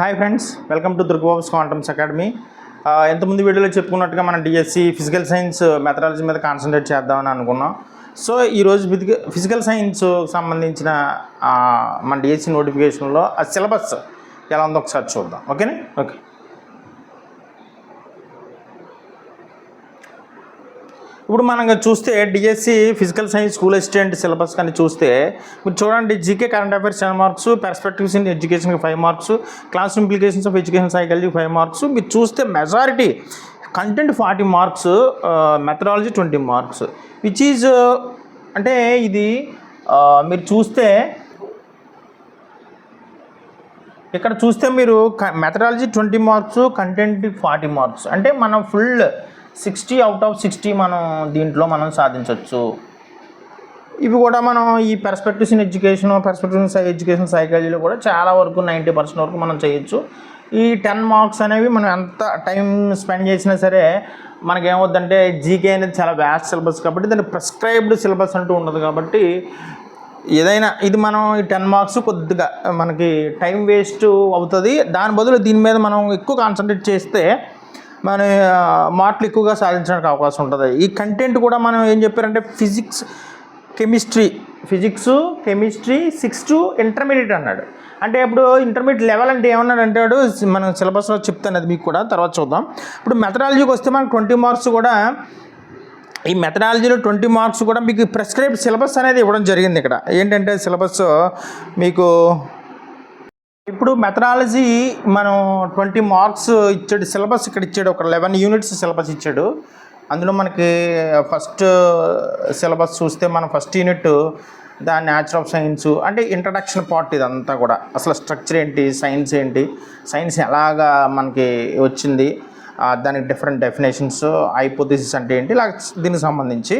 Hi friends, welcome to Durgababu's quantums academy. ఎంతమంది వీడియోలో చెప్పుకున్నట్టుగా మనం డిఎస్సి ఫిజికల్ సైన్స్ మెథడాలజీ మీద కాన్సన్ట్రేట్ చేద్దామని అనుకున్నాం. సో ఈరోజు ఫిజికల్ సైన్స్ సంబంధించిన మన డిఎస్సి నోటిఫికేషన్లో ఆ సిలబస్ ఎలా ఉందో ఒకసారి చూద్దాం. ఓకేనా? ఓకే. ఇప్పుడు మనం చూస్తే DSC physical science school assistant syllabus కానీ చూస్తే మీరు చూడండి, GK current affairs 10 marks, perspectives in ఎడ్యుకేషన్కి 5 marks, class implications of education psychology 5 marks. మీరు చూస్తే majority content 40 marks, methodology 20 marks, which is అంటే ఇది మీరు చూస్తే ఇక్కడ చూస్తే మీరు మెథడాలజీ 20 మార్క్స్, కంటెంట్ 40 మార్క్స్, అంటే మనం ఫుల్ 60 out of 60 మనం దీంట్లో మనం సాధించవచ్చు. ఇవి కూడా మనం ఈ పర్స్పెక్టివ్స్ ఇన్ ఎడ్యుకేషన్ సైకాలజీలో కూడా చాలా వరకు 90% వరకు మనం చేయొచ్చు. ఈ 10 మార్క్స్ అనేవి మనం ఎంత టైం స్పెండ్ చేసినా సరే మనకేమవుద్దంటే జీకే అనేది చాలా వ్యాస్ట్ సిలబస్ కాబట్టి దాన్ని ప్రిస్క్రైబ్డ్ సిలబస్ అంటూ ఉండదు. కాబట్టి ఏదైనా ఇది మనం ఈ 10 మార్క్స్ కొద్దిగా మనకి టైం వేస్ట్ అవుతుంది. దాని బదులు దీని మీద మనం ఎక్కువ కాన్సన్ట్రేట్ చేస్తే మన మార్కులు ఎక్కువగా సాధించడానికి అవకాశం ఉంటుంది. ఈ కంటెంట్ కూడా మనం ఏం చెప్పారంటే ఫిజిక్స్ కెమిస్ట్రీ 6 to ఇంటర్మీడియట్ అన్నాడు. అంటే ఇప్పుడు ఇంటర్మీడియట్ లెవెల్ అంటే ఏమన్నాడు అంటాడు, మనం సిలబస్లో చెప్తాను, అది మీకు కూడా తర్వాత చూద్దాం. ఇప్పుడు మెథడాలజీకి వస్తే మనకు 20 మార్క్స్ కూడా, ఈ మెథడాలజీలో 20 మార్క్స్ కూడా మీకు ప్రిస్క్రైబ్డ్ సిలబస్ అనేది ఇవ్వడం జరిగింది. ఇక్కడ ఏంటంటే సిలబస్ మీకు ఇప్పుడు మెథడాలజీ మనం 20 మార్క్స్ ఇచ్చాడు, సిలబస్ ఇక్కడ ఇచ్చాడు, ఒక 11 యూనిట్స్ సిలబస్ ఇచ్చాడు. అందులో మనకి ఫస్ట్ సిలబస్ చూస్తే మనం first unit the nature of science, అంటే ఇంట్రడక్షన్ పార్ట్. ఇదంతా కూడా అసలు స్ట్రక్చర్ ఏంటి, సైన్స్ ఏంటి, సైన్స్ ఎలాగా మనకి వచ్చింది, దానికి డిఫరెంట్ డెఫినేషన్స్, హైపోథెసిస్ అంటే ఏంటి, ఇలా దీనికి సంబంధించి.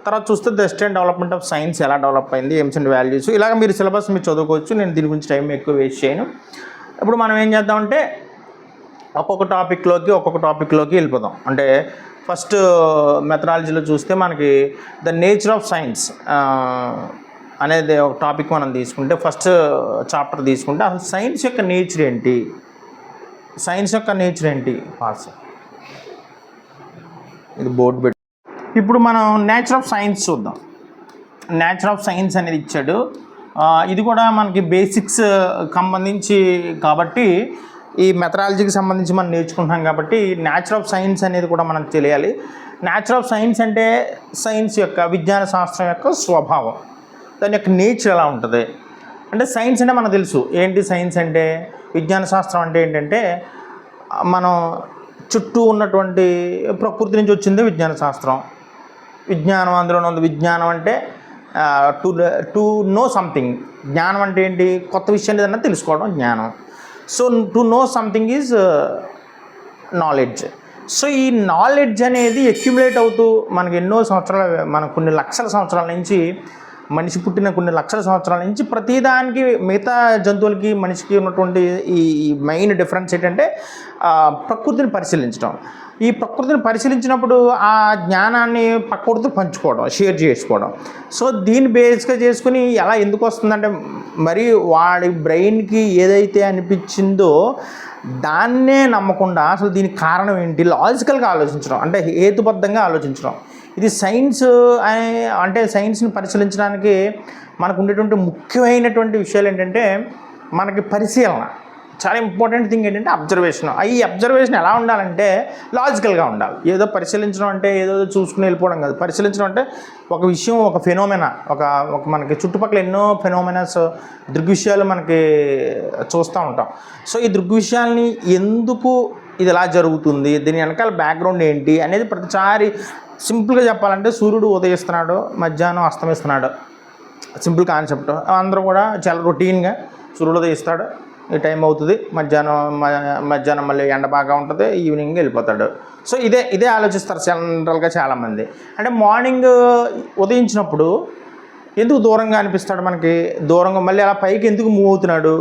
తర్వాత చూస్తే the state development of science ఎలా డెవలప్ అయింది, ఎయిమ్స్ అండ్ వాల్యూస్, ఇలాగ మీరు సిలబస్ మీరు చదువుకోవచ్చు. నేను దీని గురించి టైం ఎక్కువ వేస్ట్ చేయను. ఇప్పుడు మనం ఏం చేద్దామంటే ఒక్కొక్క టాపిక్లోకి వెళ్ళిపోదాం. అంటే ఫస్ట్ మెథడాలజీలో చూస్తే మనకి ద నేచర్ ఆఫ్ సైన్స్ అనేది ఒక టాపిక్ మనం తీసుకుంటే, ఫస్ట్ చాప్టర్ తీసుకుంటే అసలు సైన్స్ యొక్క నేచర్ ఏంటి, పాస్ ఇది బోర్డు పెట్టి. ఇప్పుడు మనం నేచర్ ఆఫ్ సైన్స్ చూద్దాం. నేచర్ ఆఫ్ సైన్స్ అనేది ఇచ్చాడు. ఇది కూడా మనకి బేసిక్స్ సంబంధించి కాబట్టి, ఈ మెథడాలజీకి సంబంధించి మనం నేర్చుకుంటున్నాం కాబట్టి నేచర్ ఆఫ్ సైన్స్ అనేది కూడా మనకు తెలియాలి. నేచర్ ఆఫ్ సైన్స్ అంటే సైన్స్ యొక్క, విజ్ఞాన శాస్త్రం యొక్క స్వభావం, దాని యొక్క నేచర్ ఎలా ఉంటుంది. అంటే సైన్స్ అంటే మనకు తెలుసు ఏంటి సైన్స్ అంటే. విజ్ఞాన శాస్త్రం అంటే ఏంటంటే మనం చుట్టూ ఉన్నటువంటి ప్రకృతి నుంచి వచ్చింది విజ్ఞాన శాస్త్రం. విజ్ఞానం అందులో ఉంది. విజ్ఞానం అంటే టు నో సంథింగ్. జ్ఞానం అంటే ఏంటి, కొత్త విషయాన్ని ఏదన్నా తెలుసుకోవడం జ్ఞానం. So to know something is knowledge. So ఈ నాలెడ్జ్ అనేది అక్యుములేట్ అవుతూ మనకి ఎన్నో సంవత్సరాలు, మన కొన్ని లక్షల సంవత్సరాల నుంచి, మనిషి పుట్టిన కొన్ని లక్షల సంవత్సరాల నుంచి ప్రతిదానికి, మిగతా జంతువులకి మనిషికి ఉన్నటువంటి ఈ మెయిన్ డిఫరెన్స్ ఏంటంటే ప్రకృతిని పరిశీలించడం. ఈ ప్రకృతిని పరిశీలించినప్పుడు ఆ జ్ఞానాన్ని పక్కడితో పంచుకోవడం, షేర్ చేసుకోవడం. సో దీన్ని బేస్గా చేసుకుని ఎలా ఎందుకు వస్తుందంటే, మరి వాడి బ్రెయిన్కి ఏదైతే అనిపించిందో దాన్నే నమ్మకుండా అసలు దీనికి కారణం ఏంటి, లాజికల్గా ఆలోచించడం, అంటే హేతుబద్ధంగా ఆలోచించడం. ఇది సైన్స్. అంటే సైన్స్ని పరిశీలించడానికి మనకు ఉండేటువంటి ముఖ్యమైనటువంటి విషయాలు ఏంటంటే, మనకి పరిశీలన చాలా ఇంపార్టెంట్ థింగ్ ఏంటంటే అబ్జర్వేషన్. ఈ అబ్జర్వేషన్ ఎలా ఉండాలంటే లాజికల్గా ఉండాలి. ఏదో పరిశీలించడం అంటే ఏదో చూసుకుని వెళ్ళిపోవడం కాదు. పరిశీలించడం అంటే ఒక విషయం, ఒక ఫెనోమెనా, ఒక మనకి చుట్టుపక్కల ఎన్నో ఫెనోమెనాస్, దృగ్విషయాలు మనకి చూస్తూ ఉంటాం. సో ఈ దృగ్విషయాల్ని ఎందుకు ఇది ఎలా జరుగుతుంది, దీని వెనకాల బ్యాక్గ్రౌండ్ ఏంటి అనేది ప్రతిసారి సింపుల్గా చెప్పాలంటే, సూర్యుడు ఉదయిస్తున్నాడు, మధ్యాహ్నం అస్తమిస్తున్నాడు, సింపుల్ కాన్సెప్ట్. అందరూ కూడా చాలా రొటీన్గా సూర్యుడు ఉదయిస్తాడు, ఈ టైం అవుతుంది, మధ్యాహ్నం మళ్ళీ ఎండ బాగా ఉంటుంది, ఈవినింగ్ వెళ్ళిపోతాడు. సో ఇదే ఆలోచిస్తారు జనరల్గా చాలామంది. అంటే మార్నింగ్ ఉదయించినప్పుడు ఎందుకు దూరంగా అనిపిస్తాడు మనకి, దూరంగా మళ్ళీ అలా పైకి ఎందుకు మూవ్ అవుతున్నాడు,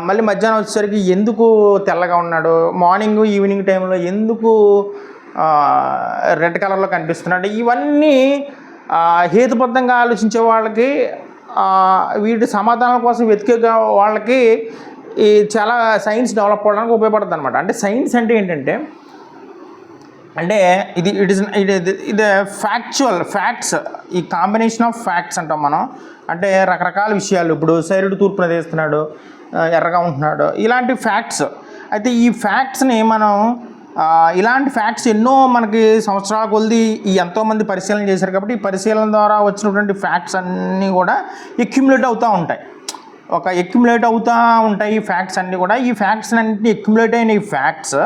మళ్ళీ మధ్యాహ్నం వచ్చేసరికి ఎందుకు తెల్లగా ఉన్నాడు, మార్నింగ్ ఈవినింగ్ టైంలో ఎందుకు రెడ్ కలర్లో కనిపిస్తున్నాడు. ఇవన్నీ హేతుబద్ధంగా ఆలోచించే వాళ్ళకి, వీటి సమాధానం కోసం వెతికే వాళ్ళకి ఈ చాలా సైన్స్ డెవలప్ అవ్వడానికి ఉపయోగపడుతుంది అనమాట. అంటే సైన్స్ అంటే ఏంటంటే అంటే ఇది ఫ్యాక్ట్స్, ఈ కాంబినేషన్ ఆఫ్ ఫ్యాక్ట్స్ అంటాం మనం. అంటే రకరకాల విషయాలు, ఇప్పుడు సూర్యుడు తూర్పున ఉదయిస్తున్నాడు, ఎర్రగా ఉంటున్నాడు, ఇలాంటి ఫ్యాక్ట్స్. అయితే ఈ ఫ్యాక్ట్స్ని మనం ఇలాంటి ఫ్యాక్ట్స్ ఎన్నో మనకి సంవత్సరాల కొద్ది ఎంతోమంది పరిశీలన చేశారు కాబట్టి ఈ పరిశీలన ద్వారా వచ్చినటువంటి ఫ్యాక్ట్స్ అన్నీ కూడా ఎక్యుములేట్ అవుతూ ఉంటాయి. ఈ ఫ్యాక్ట్స్ అన్నీ కూడా. ఈ ఫ్యాక్ట్స్ అన్నింటినీ ఎక్యుములేట్ అయిన ఈ ఫ్యాక్ట్స్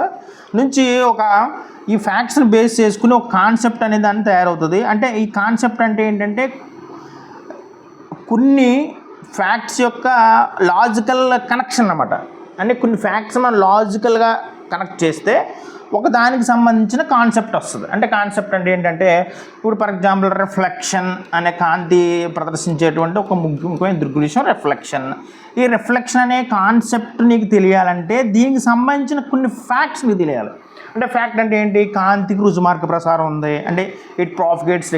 నుంచి ఈ ఫ్యాక్ట్స్ని బేస్ చేసుకుని ఒక కాన్సెప్ట్ అనేది దాన్ని తయారవుతుంది. అంటే ఈ కాన్సెప్ట్ అంటే ఏంటంటే కొన్ని ఫ్యాక్ట్స్ యొక్క లాజికల్ కనెక్షన్ అన్నమాట. అంటే కొన్ని ఫ్యాక్ట్స్ మనం లాజికల్గా కనెక్ట్ చేస్తే ఒక దానికి సంబంధించిన కాన్సెప్ట్ వస్తుంది. అంటే కాన్సెప్ట్ అంటే ఏంటంటే ఇప్పుడు ఫర్ ఎగ్జాంపుల్ రిఫ్లెక్షన్ అనే కాంతి ప్రదర్శించేటువంటి ఒక ముఖ్యమైన దృగ్విషయం రిఫ్లెక్షన్. ఈ రిఫ్లెక్షన్ అనే కాన్సెప్ట్ నీకు తెలియాలంటే దీనికి సంబంధించిన కొన్ని ఫ్యాక్ట్స్ నీకు తెలియాలి. అంటే ఫ్యాక్ట్ అంటే ఏంటి? కాంతికి రుజుమార్గ ప్రసారం ఉంది, అంటే ఇట్ ప్రాపగేట్స్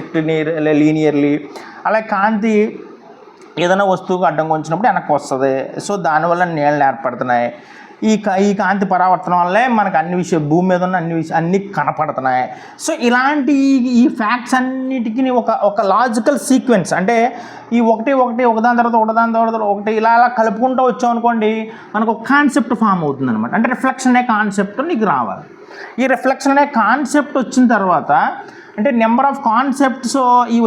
లీనియర్లీ. అలాగే కాంతి ఏదైనా వస్తువుకు అడ్డంగా వచ్చినప్పుడు వెనక్కి వస్తుంది. సో దానివల్ల నీళ్ళు ఏర్పడుతున్నాయి. ఈ కాంతి పరావర్తనం వల్లే మనకు అన్ని విషయాలు, భూమి మీద ఉన్న అన్నీ కనపడుతున్నాయి. సో ఇలాంటి ఈ ఫ్యాక్ట్స్ అన్నిటికీ ఒక లాజికల్ సీక్వెన్స్, అంటే ఈ ఒకదాని తర్వాత ఒకటి ఇలా కలుపుకుంటూ వచ్చాం అనుకోండి, మనకు ఒక కాన్సెప్ట్ ఫామ్ అవుతుంది అనమాట. అంటే రిఫ్లెక్షన్ అనే కాన్సెప్ట్ నీకు రావాలి. ఈ రిఫ్లెక్షన్ అనే కాన్సెప్ట్ వచ్చిన తర్వాత, అంటే నెంబర్ ఆఫ్ కాన్సెప్ట్స్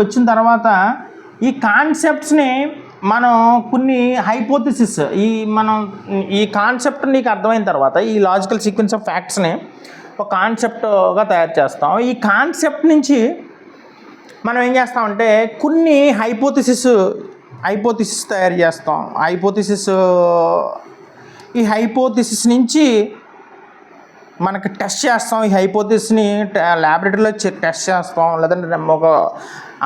వచ్చిన తర్వాత ఈ కాన్సెప్ట్స్ని మనం కొన్ని హైపోథిసిస్, ఈ కాన్సెప్ట్ నీకు అర్థమైన తర్వాత ఈ లాజికల్ సీక్వెన్స్ ఆఫ్ ఫ్యాక్ట్స్ని ఒక కాన్సెప్ట్గా తయారు చేస్తాం. ఈ కాన్సెప్ట్ నుంచి మనం ఏం చేస్తామంటే కొన్ని హైపోథిసిస్ తయారు చేస్తాం. ఈ హైపోథిసిస్ నుంచి మనకి టెస్ట్ చేస్తాం. ఈ హైపోథిసిస్ని ల్యాబొరేటరీలో టెస్ట్ చేస్తాం, లేదంటే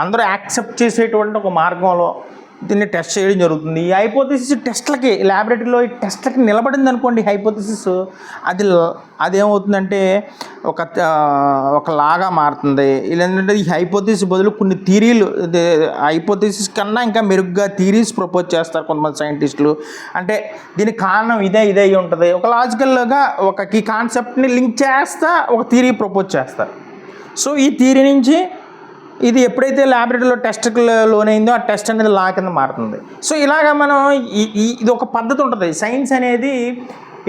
అందరూ యాక్సెప్ట్ చేసేటువంటి ఒక మార్గంలో దీన్ని టెస్ట్ చేయడం జరుగుతుంది. ఈ హైపోథిసిస్ టెస్ట్లకి, ల్యాబొరేటరీలో ఈ టెస్ట్లకి నిలబడింది అనుకోండి హైపోథిసిస్, అదేమవుతుందంటే ఒక లాగా మారుతుంది. ఇలాంటి ఈ హైపోథిసిస్ బదులు కొన్ని థియరీలు, హైపోథిసిస్ కన్నా ఇంకా మెరుగ్గా థియరీస్ ప్రపోజ్ చేస్తారు కొంతమంది సైంటిస్టులు. అంటే దీనికి కారణం ఇదే అయి ఉంటుంది. ఒక లాజికల్గా ఈ కాన్సెప్ట్ని లింక్ చేస్తా ఒక థియరీ ప్రపోజ్ చేస్తారు. సో ఈ థియరీ నుంచి ఇది ఎప్పుడైతే ల్యాబొరేటరీలో టెస్ట్కి లోనైందో ఆ టెస్ట్ అనేది లా కింద మారుతుంది. సో ఇలాగ మనం ఇది ఒక పద్ధతి ఉంటుంది. సైన్స్ అనేది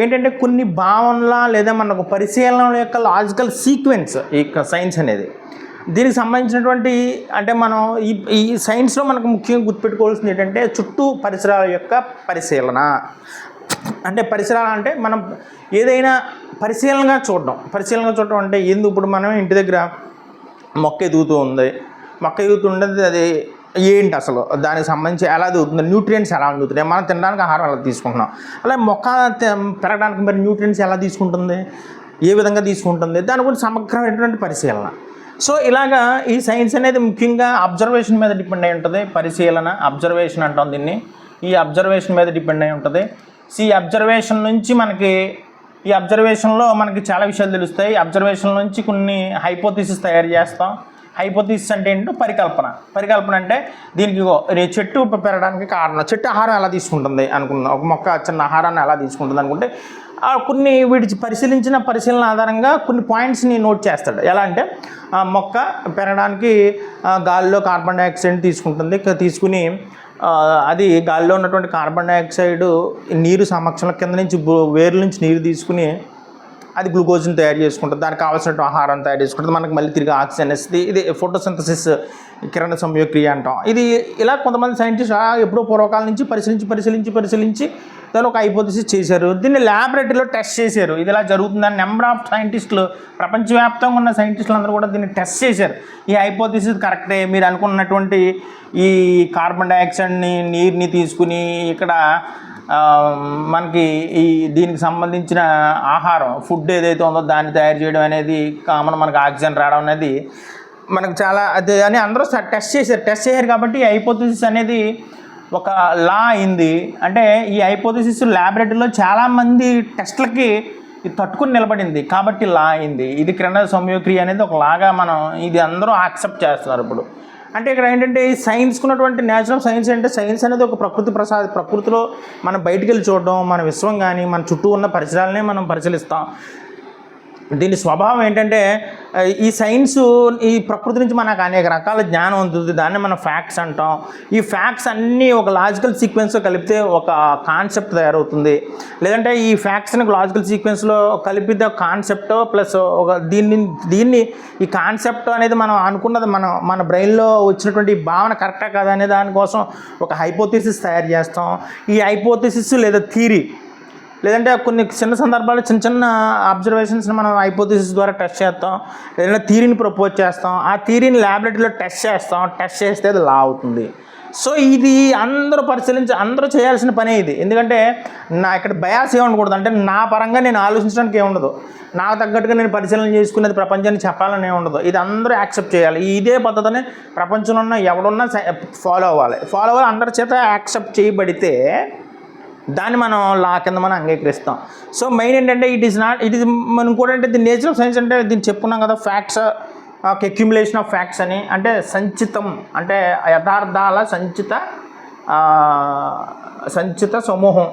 ఏంటంటే కొన్ని భావనల లేదా మనకు పరిశీలనల యొక్క లాజికల్ సీక్వెన్స్ ఈ సైన్స్ అనేది. దీనికి సంబంధించినటువంటి అంటే మనం ఈ సైన్స్లో మనకు ముఖ్యంగా గుర్తుపెట్టుకోవాల్సింది ఏంటంటే చుట్టూ పరిసరాల యొక్క పరిశీలన. అంటే పరిసరాలు అంటే మనం ఏదైనా పరిశీలనగా చూడడం అంటే ఇప్పుడు మనం ఇంటి దగ్గర మొక్క ఎదుగుతుండేది అది ఏంటి అసలు, దానికి సంబంధించి ఎలా ఎదుగుతుంది, న్యూట్రియంట్స్ ఎలా అందుతున్నాయి, మనం తినడానికి ఆహారం ఎలా తీసుకుంటున్నాం, అలాగే మొక్క పెరగడానికి మరి న్యూట్రియంట్స్ ఎలా తీసుకుంటుంది, ఏ విధంగా తీసుకుంటుంది, దాని గురించి సమగ్రమైనటువంటి పరిశీలన. సో ఇలాగా ఈ సైన్స్ అనేది ముఖ్యంగా అబ్జర్వేషన్ మీద డిపెండ్ అయి ఉంటుంది. అబ్జర్వేషన్ అంటాం దీన్ని. ఈ అబ్జర్వేషన్ మీద డిపెండ్ అయి ఉంటుంది. ఈ అబ్జర్వేషన్ నుంచి ఈ అబ్జర్వేషన్లో మనకి చాలా విషయాలు తెలుస్తాయి. అబ్జర్వేషన్ నుంచి కొన్ని హైపోథిసిస్ తయారు చేస్తాం. హైపోథిసిస్ అంటే ఏంటో పరికల్పన అంటే దీనికి చెట్టు పెరగడానికి కారణం, చెట్టు ఆహారం ఎలా తీసుకుంటుంది అనుకుందాం, ఒక మొక్క చిన్న ఆహారాన్ని ఎలా తీసుకుంటుంది అనుకుంటే కొన్ని పరిశీలన ఆధారంగా కొన్ని పాయింట్స్ని నోట్ చేస్తాడు. ఎలా అంటే మొక్క పెరగడానికి గాలిలో కార్బన్ డైఆక్సైడ్ తీసుకుని అది గాలిలో ఉన్నటువంటి కార్బన్ డైఆక్సైడ్ నీరు సమక్షంలో కింద నుంచి వేర్ల నుంచి నీరు తీసుకుని అది గ్లూకోజ్ని తయారు చేసుకుంటుంది, దానికి కావాల్సిన ఆహారం తయారు చేసుకుంటుంది, మనకు మళ్ళీ తిరిగి ఆక్సిజన్ ఇస్తుంది. ఇది ఫోటోసింథసిస్, కిరణ సంయోగక్రియ అంటాం. ఇది ఇలా కొంతమంది సైంటిస్ట్ ఎప్పుడో పూర్వకాలం నుంచి పరిశీలించి దాని ఒక హైపోథిసిస్ చేశారు. దీన్ని ల్యాబొరేటరీలో టెస్ట్ చేశారు. ఇది ఇలా జరుగుతుందని నెంబర్ ఆఫ్ సైంటిస్టులు, ప్రపంచవ్యాప్తంగా ఉన్న సైంటిస్టులు అందరూ కూడా దీన్ని టెస్ట్ చేశారు. ఈ హైపోథిసిస్ కరెక్టే, మీరు అనుకున్నటువంటి ఈ కార్బన్ డైఆక్సైడ్ని నీరుని తీసుకుని ఇక్కడ మనకి దీనికి సంబంధించిన ఆహారం ఫుడ్ ఏదైతే ఉందో దాన్ని తయారు చేయడం అనేది కామన్, మనకు ఆక్సిజన్ రావడం అనేది మనకు చాలా అదే అని అందరూ టెస్ట్ చేశారు కాబట్టి ఈ హైపోథిసిస్ అనేది ఒక లా అయింది. అంటే ఈ హైపోథిసిస్ ల్యాబొరేటరీలో చాలామంది టెస్ట్లకి తట్టుకుని నిలబడింది కాబట్టి లా అయింది. ఇది కిరణ సంయోగక్రియ అనేది ఒక లాగా ఇది అందరూ యాక్సెప్ట్ చేస్తున్నారు ఇప్పుడు. అంటే ఇక్కడ ఏంటంటే ఈ సైన్స్కి ఉన్నటువంటి నేచర్ ఆఫ్ సైన్స్ అంటే సైన్స్ అనేది ఒక ప్రకృతిలో మనం బయటికి వెళ్ళి చూడడం, మన విశ్వం కానీ మన చుట్టూ ఉన్న పరిసరాలనే మనం పరిశీలిస్తాం. దీని స్వభావం ఏంటంటే ఈ సైన్స్ ఈ ప్రకృతి నుంచి మనకు అనేక రకాల జ్ఞానం ఉంటుంది. దాన్ని మనం ఫ్యాక్ట్స్ అంటాం. ఈ ఫ్యాక్ట్స్ అన్నీ ఒక లాజికల్ సీక్వెన్స్లో కలిపితే ఒక కాన్సెప్ట్ తయారవుతుంది. లేదంటే ఈ ఫ్యాక్ట్స్ని లాజికల్ సీక్వెన్స్లో కలిపితే కాన్సెప్ట్ ప్లస్ ఒక దీన్ని ఈ కాన్సెప్ట్ అనేది మనం అనుకున్నది మన బ్రెయిన్లో వచ్చినటువంటి భావన కరెక్టా కదా అనే దానికోసం ఒక హైపోథెసిస్ తయారు చేస్తాం. ఈ హైపోథెసిస్ లేదా థియరీ లేదంటే కొన్ని చిన్న సందర్భాల్లో చిన్న అబ్జర్వేషన్స్ని మనం హైపోథెసిస్ ద్వారా టెస్ట్ చేస్తాం. లేదంటే థియరీని ప్రపోజ్ చేస్తాం. ఆ థియరీని ల్యాబొరేటరీలో టెస్ట్ చేస్తాం. టెస్ట్ చేస్తే అది లా అవుతుంది. సో ఇది అందరూ చేయాల్సిన పనే ఇది. ఎందుకంటే ఇక్కడ బయాస్ ఏమనకూడదు, అంటే నా పరంగా నేను ఆలోచించడానికి ఏముండదు, నాకు తగ్గట్టుగా నేను పరిశీలన చేసుకునేది ప్రపంచాన్ని చెప్పాలని ఉండదు. ఇది అందరూ యాక్సెప్ట్ చేయాలి. ఇదే పద్ధతిని ప్రపంచంలో ఉన్న ఎవడున్నా ఫాలో అవ్వాలి. అందరి చేత యాక్సెప్ట్ చేయబడితే దాన్ని మనం లా కింద మనం అంగీకరిస్తాం. సో మెయిన్ ఏంటంటే ఇట్ ఈస్ మనం కూడా అంటే ది నేచర్ ఆఫ్ సైన్స్ అంటే దీన్ని చెప్పుకున్నాం కదా, ఫ్యాక్ట్స్ అక్యుములేషన్ ఆఫ్ ఫ్యాక్ట్స్ అని. అంటే సంచితం అంటే యథార్థాల సంచిత సమూహం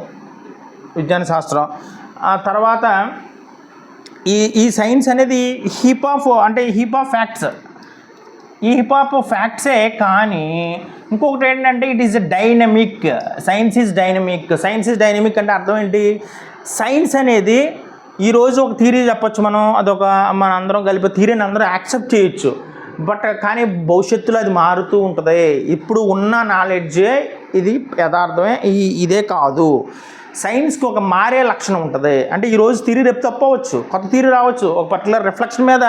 విజ్ఞాన శాస్త్రం. ఆ తర్వాత ఈ సైన్స్ అనేది హీప్ ఆఫ్ ఫ్యాక్ట్స్. ఈ హిప్ ఆఫ్ ఫ్యాక్ట్సే కానీ ఇంకొకటి ఏంటంటే it is dynamic. Science is dynamic అంటే అర్థం ఏంటి? సైన్స్ అనేది ఈరోజు ఒక థియరీ చెప్పొచ్చు మనం, మన అందరం కలిపి థియరీని అందరూ యాక్సెప్ట్ చేయొచ్చు. కానీ భవిష్యత్తులో అది మారుతూ ఉంటుంది. ఇప్పుడు ఉన్న నాలెడ్జే ఇది యథార్థమే, ఇదే కాదు. సైన్స్కి ఒక మారే లక్షణం ఉంటుంది. అంటే ఈరోజు థియరీ రేపు తప్పవచ్చు, కొత్త థియరీ రావచ్చు. ఒక పర్టికులర్ రిఫ్లెక్షన్ మీద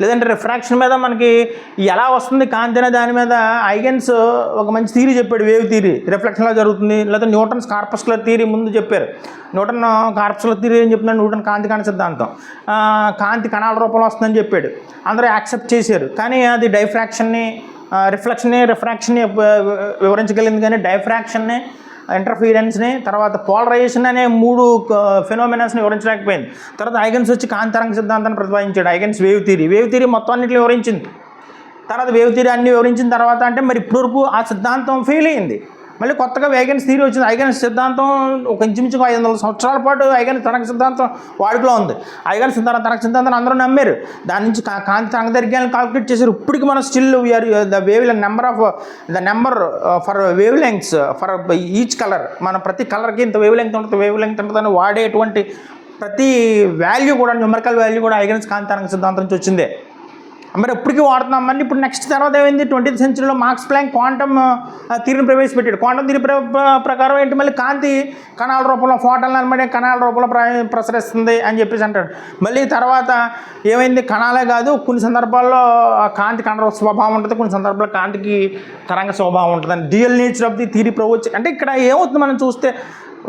లేదంటే రిఫ్రాక్షన్ మీద మనకి ఎలా వస్తుంది కాంతి అనే దాని మీద ఐగెన్స్ ఒక మంచి థియరీ చెప్పాడు. వేవ్ థియరీ రిఫ్లెక్షన్లా జరుగుతుంది. లేదా న్యూటన్స్ కార్పస్కులర్ థియరీ ముందు చెప్పారు. న్యూటన్ కార్పస్కులర్ థియరీ ఏం చెప్తున్నాడు? న్యూటన్ కాంతి కణ సిద్ధాంతం, కాంతి కణాల రూపంలో వస్తుందని చెప్పాడు. అందరూ యాక్సెప్ట్ చేశారు. కానీ అది రిఫ్రాక్షన్ని రిఫ్రాక్షన్ని వివరించగలిగింది. కానీ డైఫ్రాక్షన్ని, ఇంటర్ఫీరెన్స్ని, తర్వాత పోలరైజేషన్ అనే 3 ఫెనోమెనాస్ని వివరించలేకపోయింది. తర్వాత ఐగెన్స్ వచ్చి కాంతరంగ సిద్ధాంతాన్ని ప్రతిపాదించాడు. ఐగెన్స్ వేవ్ థియరీ మొత్తం అన్నింటిని వివరించింది. తర్వాత వేవ్ థియరీ అన్ని వివరించిన తర్వాత అంటే మరి ఇప్పటివరకు ఆ సిద్ధాంతం ఫెయిల్ అయింది. మళ్ళీ కొత్తగా ఐగెన్స్ థియరీ వచ్చింది. ఐగెన్స్ సిద్ధాంతం ఒక ఇంచుమించుగా 500 సంవత్సరాల పాటు ఐగెన్స్ తరంగ సిద్ధాంతం వాడుకలో ఉంది. ఐగెన్స్ తరంగ సిద్ధాంతాన్ని అందరూ నమ్మారు. దాని నుంచి కాంతి తరంగ దైర్ఘ్యాలను కాల్కులేట్ చేశారు. ఇప్పటికి మనం still the number for wave lengths for each colour, మన ప్రతి కలర్కి ఇంత వేవ్ లెంగ్త్ ఉంటుందని వాడేటువంటి ప్రతి వాల్యూ కూడా, న్యూమరికల్ వాల్యూ కూడా ఐగెన్స్ కాంతి తరంగ సిద్ధాంతం నుంచి వచ్చిందే. మరి ఎప్పటికీ వాడుతున్నాం. మళ్ళీ ఇప్పుడు నెక్స్ట్ తర్వాత ఏమైంది? 20th సెంచరీలో మాక్స్ ప్లాంక్ క్వాంటమ్ థియరీని ప్రవేశపెట్టాడు. క్వాంటమ్ థియరీ ప్రకారం ఏంటి? మళ్ళీ కాంతి కణాల రూపంలో, ఫోటాన్లు అనబడే కణాల రూపంలో ప్రసరిస్తుంది అని చెప్పేసి అంటాడు. మళ్ళీ తర్వాత ఏమైంది? కణాలే కాదు, కొన్ని సందర్భాల్లో కాంతి కణ స్వభావం ఉంటుంది, కొన్ని సందర్భాల్లో కాంతికి తరంగ స్వభావం ఉంటుంది అని dual nature of the theory propose. అంటే ఇక్కడ ఏమవుతుంది మనం చూస్తే,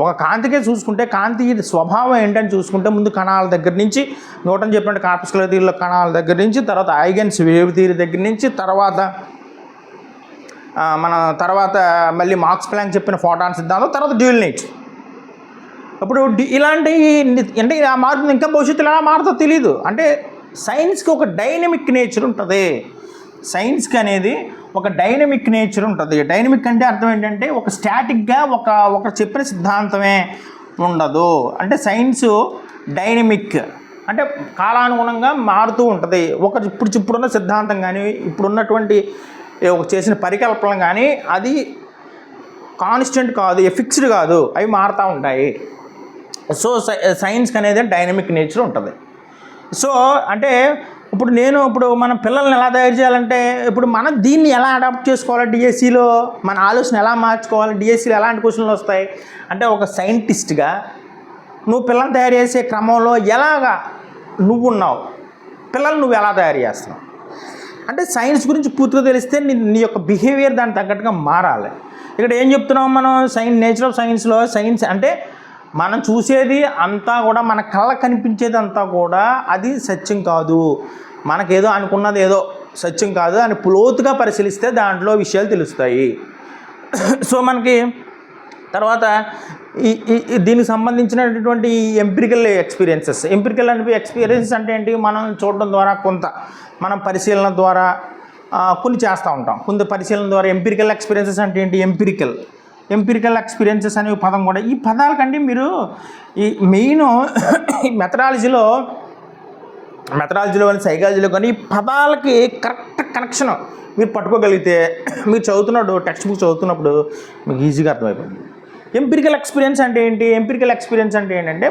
ఒక కాంతికే చూసుకుంటే కాంతి స్వభావం ఏంటని చూసుకుంటే ముందు కణాల దగ్గర నుంచి, న్యూటన్ చెప్పినట్టు కార్పస్కులర్ థియరీలో కణాల దగ్గర నుంచి, తర్వాత ఐగెన్స్ వేవ్ థియరీ దగ్గర నుంచి, తర్వాత మళ్ళీ మాక్స్ ప్లాంక్ చెప్పిన ఫోటాన్ సిద్ధాంతం, తర్వాత డ్యూయల్ నేచర్. ఇప్పుడు ఇలాంటి అంటే ఆ మార్పు ఇంకా భవిష్యత్తులో ఎలా మారుతుందో తెలియదు. అంటే సైన్స్కి ఒక డైనమిక్ నేచర్ ఉంటుంది. సైన్స్కి అనేది ఒక డైనమిక్ నేచర్ ఉంటుంది. డైనమిక్ అంటే అర్థం ఏంటంటే ఒక స్టాటిక్గా ఒక చెప్పిన సిద్ధాంతమే ఉండదు. అంటే సైన్స్ డైనమిక్ అంటే కాలానుగుణంగా మారుతూ ఉంటుంది. ఇప్పుడున్న సిద్ధాంతం కానీ, ఇప్పుడున్నటువంటి చేసిన పరికల్పన కానీ అది కాన్స్టెంట్ కాదు, ఫిక్స్డ్ కాదు, అవి మారుతూ ఉంటాయి. సో సైన్స్కి అనేది డైనమిక్ నేచర్ ఉంటుంది. సో అంటే ఇప్పుడు మన పిల్లల్ని ఎలా తయారు చేయాలంటే, ఇప్పుడు మనం దీన్ని ఎలా అడాప్ట్ చేసుకోవాలి, డిఎస్సిలో మన ఆలోచన ఎలా మార్చుకోవాలి, డిఎస్సిలో ఎలాంటి క్వశ్చన్లు వస్తాయి అంటే, ఒక సైంటిస్ట్గా నువ్వు పిల్లల్ని తయారు చేసే క్రమంలో ఎలాగా నువ్వున్నావు, పిల్లలు నువ్వు ఎలా తయారు చేస్తున్నావు అంటే సైన్స్ గురించి పూర్తిగా తెలిస్తే నీ యొక్క బిహేవియర్ దానికి తగ్గట్టుగా మారాలి. ఇక్కడ ఏం చెప్తున్నాం మనం? నేచర్ ఆఫ్ సైన్స్లో సైన్స్ అంటే మనం చూసేది అంతా కూడా, మన కళ్ళకు కనిపించేది అంతా కూడా అది సత్యం కాదు, మనకేదో అనుకున్నది ఏదో సత్యం కాదు అని లోతుగా పరిశీలిస్తే దాంట్లో విషయాలు తెలుస్తాయి. సో మనకి తర్వాత దీనికి సంబంధించినటువంటి ఎంపిరికల్ ఎక్స్పీరియన్సెస్ అంటే ఏంటి? మనం చూడడం ద్వారా, కొంత మనం పరిశీలన ద్వారా, కొన్ని చేస్తూ ఉంటాం. కొన్ని పరిశీలన ద్వారా ఎంపిరికల్ ఎక్స్పీరియన్సెస్ అంటే ఏంటి, ఎంపిరికల్ ఎక్స్పీరియన్సెస్ అనే పదం కూడా, ఈ పదాలకంటే మీరు ఈ మెయిన్ ఈ మెథడాలజీలో కానీ సైకాలజీలో కానీ ఈ పదాలకి కరెక్ట్ కనెక్షన్ మీరు పట్టుకోగలిగితే మీరు టెక్స్ట్ బుక్ చదువుతున్నప్పుడు మీకు ఈజీగా అర్థమైపోతుంది. ఎంపిరికల్ ఎక్స్పీరియన్స్ అంటే ఏంటంటే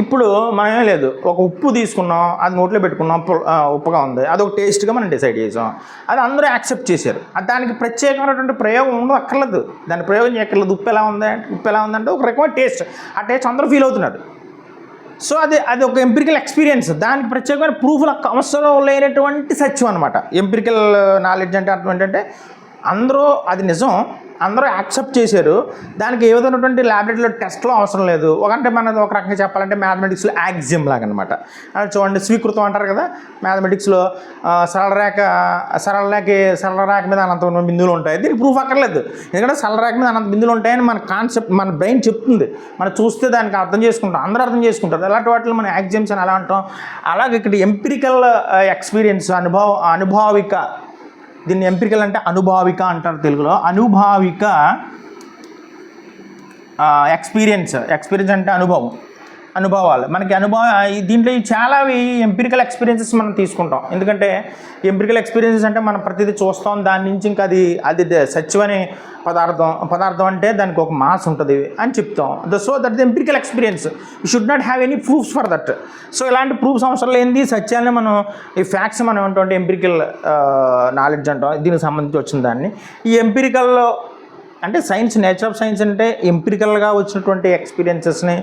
ఇప్పుడు మనం ఏం లేదు, ఒక ఉప్పు తీసుకున్నాం, అది నోట్లో పెట్టుకున్నాం, ఉప్పుగా ఉంది, అది ఒక టేస్ట్గా మనం డిసైడ్ చేసాం, అది అందరూ యాక్సెప్ట్ చేశారు. దానికి ప్రత్యేకమైనటువంటి ప్రయోగం ఉండదు, అక్కర్లేదు, దాని ప్రయోగం చేయక్కర్లేదు. ఉప్పు ఎలా ఉందంటే ఒక రకమైన టేస్ట్, ఆ టేస్ట్ అందరూ ఫీల్ అవుతున్నారు. సో అది ఒక ఎంపిరికల్ ఎక్స్పీరియన్స్, దానికి ప్రత్యేకమైన ప్రూఫ్లు అవసరం లేనటువంటి సత్యం అనమాట. ఎంపిరికల్ నాలెడ్జ్ అంటే అర్థం ఏంటంటే అందరూ అది నిజం, అందరూ యాక్సెప్ట్ చేశారు, దానికి ఏ విధమైనటువంటి ల్యాబొరేటరీలో టెస్ట్లో అవసరం లేదు. అంటే మన ఒక రకంగా చెప్పాలంటే మ్యాథమెటిక్స్లో యాక్సియం లాగా అనమాట. చూడండి, స్వీకృతం అంటారు కదా మ్యాథమెటిక్స్లో, సరళ రేఖ మీద అనంత బిందువులు ఉంటాయి. దీనికి ప్రూఫ్ అక్కర్లేదు, ఎందుకంటే సరళ రేఖ మీద అనంత బిందువులు ఉంటాయని మన కాన్సెప్ట్, మన బ్రెయిన్ చెప్తుంది, మనం చూస్తే దానికి అర్థం చేసుకుంటాం, అందరూ అర్థం చేసుకుంటారు. అలాంటి వాటిలో మనం యాక్సియమ్స్ అని అలా అంటాం. అలాగే ఇక్కడ ఎంపిరికల్ ఎక్స్పీరియన్స్, అనుభావిక, దీన్ని ఎంపిరికల్ అంటే అనుభావిక అంటారు తెలుగులో. అనుభావిక ఎక్స్పీరియన్స్ అంటే అనుభవాలు. మనకి దీంట్లో చాలా ఎంపిరికల్ ఎక్స్పీరియన్సెస్ మనం తీసుకుంటాం. ఎందుకంటే ఎంపిరికల్ ఎక్స్పీరియన్సెస్ అంటే మనం ప్రతిదీ చూస్తాం, దాని నుంచి ఇంకా అది సత్యమని పదార్థం అంటే దానికి ఒక మాస్ ఉంటుంది అని చెప్తాం. So that the empirical experience, you should not have any proofs for that. So ఇలాంటి ప్రూఫ్స్ అవసరం లేనిది సత్యాన్ని మనం, ఈ ఫ్యాక్ట్స్ మనం ఏంటంటే ఎంపిరికల్ నాలెడ్జ్ అంటాం. దీనికి సంబంధించి వచ్చిన దాన్ని ఈ ఎంపిరికల్లో అంటే సైన్స్, నేచర్ ఆఫ్ సైన్స్ అంటే ఎంపిరికల్గా వచ్చినటువంటి ఎక్స్పీరియన్సెస్ని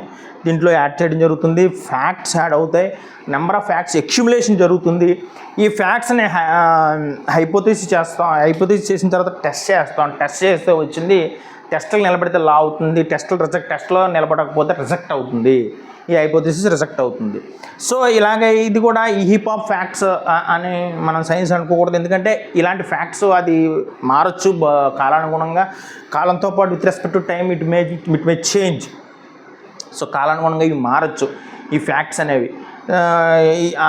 దీంట్లో యాడ్ చేయడం జరుగుతుంది. ఫ్యాక్ట్స్ యాడ్ అవుతాయి, నెంబర్ ఆఫ్ ఫ్యాక్ట్స్ ఎక్యుములేషన్ జరుగుతుంది. ఈ ఫ్యాక్ట్స్ని హైపోథెసిస్ చేసిన తర్వాత టెస్ట్ చేస్తే వచ్చింది, టెస్టులు నిలబడితే లా అవుతుంది, టెస్ట్లో నిలబడకపోతే రిజెక్ట్ అవుతుంది, ఈ హైపోథెసిస్ రిజెక్ట్ అవుతుంది. సో ఇలాగే ఇది కూడా ఈ హీప్ ఆఫ్ ఫ్యాక్ట్స్ అని మనం సైన్స్ అనుకోకూడదు, ఎందుకంటే ఇలాంటి ఫ్యాక్ట్స్ అది మారచ్చు కాలానుగుణంగా, కాలంతో పాటు with respect to time it may change. So కాలానుగుణంగా ఇవి మారచ్చు ఈ ఫ్యాక్ట్స్ అనేవి.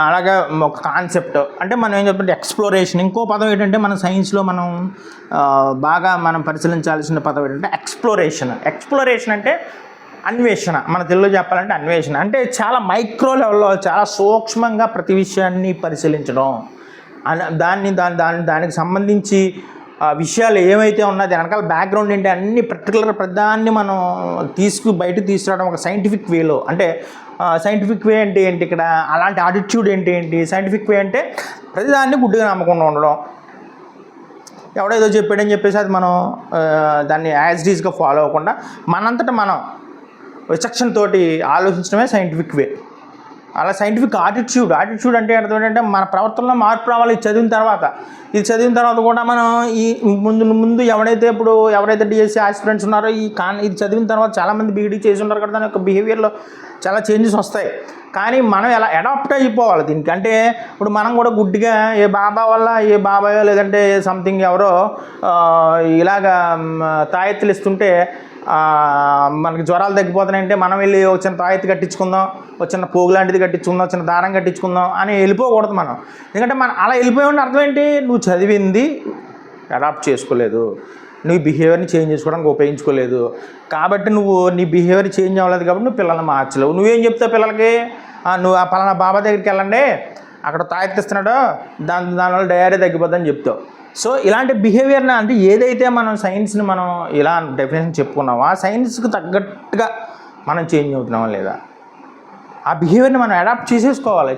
అలాగా ఒక కాన్సెప్ట్ అంటే మనం ఏం చెప్తుంటే ఎక్స్ప్లోరేషన్. ఇంకో పదం ఏంటంటే మన సైన్స్లో బాగా పరిశీలించాల్సిన పదం ఏంటంటే ఎక్స్ప్లోరేషన్ అంటే అన్వేషణ. మన తెలుగులో చెప్పాలంటే అన్వేషణ అంటే చాలా మైక్రో లెవెల్లో, చాలా సూక్ష్మంగా ప్రతి విషయాన్ని పరిశీలించడం, దానికి సంబంధించి విషయాలు ఏమైతే ఉన్నది వెనకాల బ్యాక్గ్రౌండ్ ఏంటి అన్ని పర్టికులర్ ప్రధాన్ని మనం బయటకు తీసుకురావడం ఒక సైంటిఫిక్ వేలో. అంటే సైంటిఫిక్ వే అంటే ఏంటి, ఇక్కడ అలాంటి యాటిట్యూడ్ ఏంటి, సైంటిఫిక్ వే అంటే ప్రతిదాన్ని గుడ్డిగా నమ్మకుండా ఉండడం, ఎవడేదో చెప్పాడని చెప్పేసి అది మనం దాన్ని యాజ్ ఇట్ ఈజ్గా ఫాలో అవ్వకుండా మనంతటా మనం విచక్షణ తోటి ఆలోచించడమే సైంటిఫిక్ వే. అలా సైంటిఫిక్ యాటిట్యూడ్ అంటే అర్థం ఏంటంటే మన ప్రవర్తనలో మార్పు రావాలి. ఇది చదివిన తర్వాత కూడా మనం ఈ ముందు ఎవరైతే డిఎస్సీ ఆస్పిరెంట్స్ ఉన్నారో ఇది చదివిన తర్వాత చాలామంది బీఈడీ చేసి ఉన్నారు కదా, దాని యొక్క బిహేవియర్లో చాలా చేంజెస్ వస్తాయి. కానీ మనం ఎలా అడాప్ట్ అయిపోవాలి దీనికి. అంటే ఇప్పుడు మనం కూడా గుడ్డిగా ఏ బాబాయో లేదంటే సంథింగ్ ఎవరో ఇలాగా తాయెత్తులు ఇస్తుంటే మనకి జ్వరాలు తగ్గిపోతున్నాయంటే మనం వెళ్ళి ఒక చిన్న తాయెత్తు కట్టించుకుందాం, ఒక చిన్న పోగు లాంటిది కట్టించుకుందాం, చిన్న దారం కట్టించుకుందాం అని వెళ్ళిపోకూడదు మనం. ఎందుకంటే మనం అలా వెళ్ళిపోయామని అర్థం ఏంటి, నువ్వు చదివింది అడాప్ట్ చేసుకోలేదు, నీ బిహేవియర్ని చేంజ్ చేసుకోవడానికి ఉపయోగించుకోలేదు, కాబట్టి నీ బిహేవియర్ చేంజ్ అవ్వలేదు కాబట్టి నువ్వు పిల్లల్ని మార్చలేవు. నువ్వేం చెప్తావు పిల్లలకి, నువ్వు ఆ పలానా బాబా దగ్గరికి వెళ్ళండి, అక్కడ తాయెత్తిస్తున్నాడో దానివల్ల డయారీ తగ్గిపోద్దని చెప్తావు. సో ఇలాంటి బిహేవియర్ని అంటే ఏదైతే మనం సైన్స్ని మనం ఇలా డెఫినేషన్ చెప్పుకున్నామో ఆ సైన్స్కి తగ్గట్టుగా మనం చేంజ్ అవుతున్నామా లేదా, ఆ బిహేవియర్ని మనం అడాప్ట్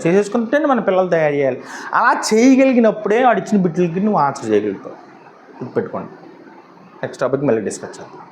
చేసేసుకుంటేనే మన పిల్లలు తయారు చేయాలి. అలా చేయగలిగినప్పుడే వాడు ఇచ్చిన బిడ్డలకి నువ్వు ఆన్సర్ చేయగలుగుతావు. గుర్తుపెట్టుకోండి. నెక్స్ట్ టాపిక్ మళ్ళీ డిస్కస్ చేద్దాం.